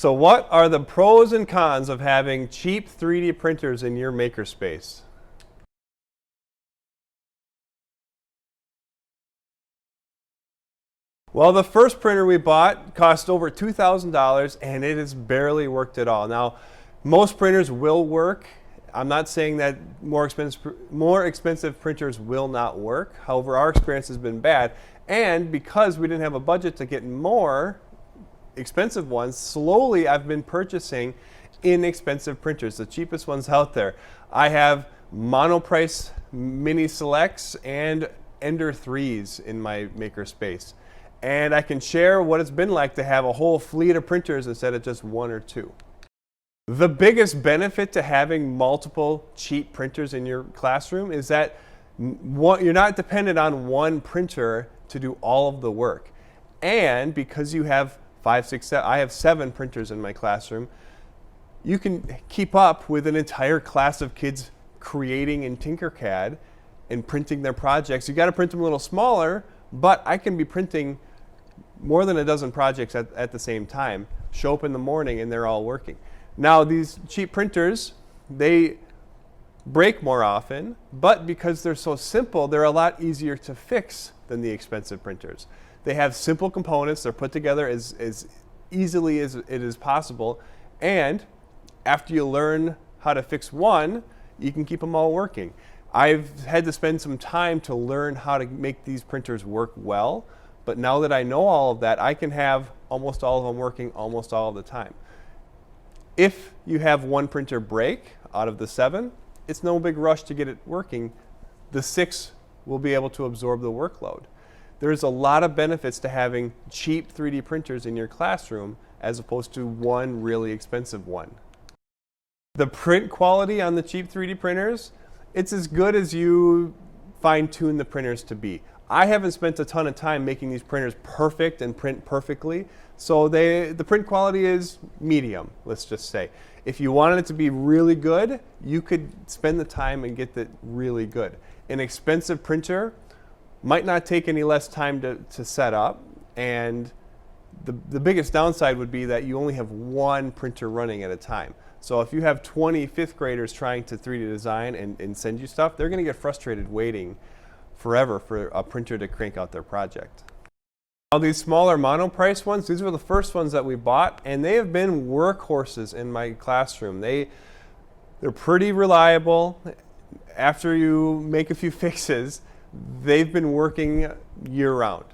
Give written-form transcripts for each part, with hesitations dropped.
So what are the pros and cons of having cheap 3D printers in your makerspace? Well, the first printer we bought cost over $2,000 and it has barely worked at all. Now, most printers will work. I'm not saying that more expensive printers will not work. However, our experience has been bad. And because we didn't have a budget to get more expensive ones, slowly I've been purchasing inexpensive printers, the cheapest ones out there. I have Monoprice Mini Selects and Ender 3s in my makerspace. And I can share what it's been like to have a whole fleet of printers instead of just one or two. The biggest benefit to having multiple cheap printers in your classroom is that you're not dependent on one printer to do all of the work. And because you have 5, 6, 7, I have 7 printers in my classroom, you can keep up with an entire class of kids creating in Tinkercad and printing their projects. You got to print them a little smaller, but I can be printing more than a dozen projects at the same time, show up in the morning and they're all working. Now these cheap printers, they break more often, but because they're so simple, they're a lot easier to fix than the expensive printers. They have simple components, they're put together as easily as it is possible, and after you learn how to fix one, you can keep them all working. I've had to spend some time to learn how to make these printers work well, but now that I know all of that, I can have almost all of them working almost all of the time. If you have one printer break out of the 7, it's no big rush to get it working. The 6 will be able to absorb the workload. There's a lot of benefits to having cheap 3D printers in your classroom as opposed to one really expensive one. The print quality on the cheap 3D printers, it's as good as you fine-tune the printers to be. I haven't spent a ton of time making these printers perfect and print perfectly, so the print quality is medium, let's just say. If you wanted it to be really good, you could spend the time and get it really good. An expensive printer might not take any less time to set up, and the biggest downside would be that you only have one printer running at a time. So if you have 20 fifth graders trying to 3D design and send you stuff, they're going to get frustrated waiting forever for a printer to crank out their project. Now these smaller Monoprice ones, these were the first ones that we bought, and they have been workhorses in my classroom. They're pretty reliable. After you make a few fixes, they've been working year-round.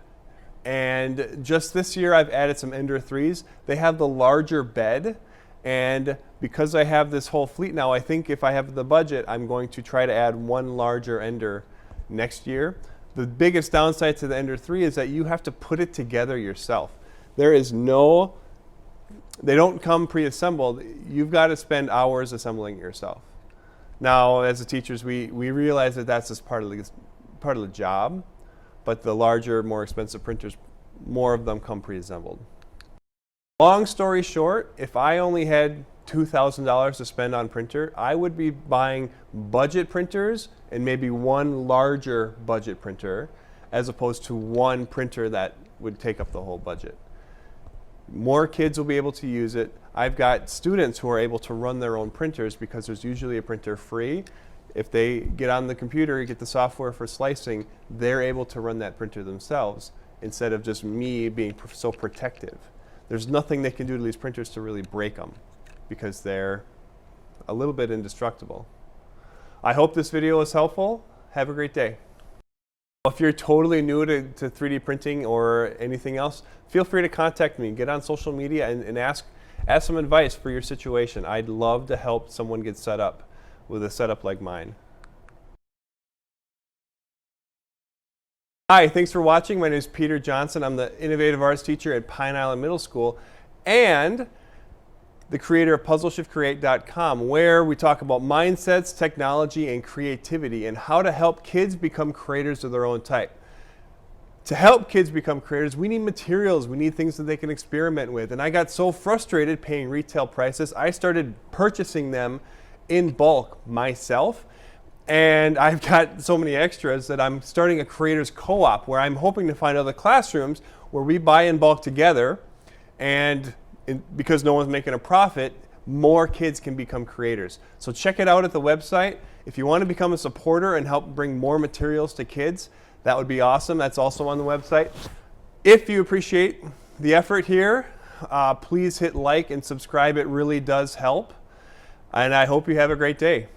And just this year I've added some Ender 3s. They have the larger bed, and because I have this whole fleet now, I think if I have the budget, I'm going to try to add one larger Ender next year. The biggest downside to the Ender 3 is that you have to put it together yourself. They don't come pre-assembled. You've got to spend hours assembling it yourself. Now, as the teachers, we realize that that's just part of the job, but the larger, more expensive printers, more of them come pre-assembled. Long story short, if I only had $2,000 to spend on printer, I would be buying budget printers and maybe one larger budget printer as opposed to one printer that would take up the whole budget. More kids will be able to use it. I've got students who are able to run their own printers because there's usually a printer free. If they get on the computer, get the software for slicing, they're able to run that printer themselves instead of just me being so protective. There's nothing they can do to these printers to really break them because they're a little bit indestructible. I hope this video was helpful. Have a great day. If you're totally new to 3D printing or anything else, feel free to contact me. Get on social media and ask some advice for your situation. I'd love to help someone get set up with a setup like mine. Hi, thanks for watching. My name is Peter Johnson. I'm the Innovative Arts teacher at Pine Island Middle School and the creator of PuzzleShiftCreate.com, where we talk about mindsets, technology, and creativity and how to help kids become creators of their own type. To help kids become creators, we need materials. We need things that they can experiment with. And I got so frustrated paying retail prices, I started purchasing them in bulk myself. And I've got so many extras that I'm starting a creators co-op where I'm hoping to find other classrooms where we buy in bulk together and because no one's making a profit, more kids can become creators. So check it out at the website. If you want to become a supporter and help bring more materials to kids, that would be awesome. That's also on the website. If you appreciate the effort here, please hit like and subscribe. It really does help. And I hope you have a great day.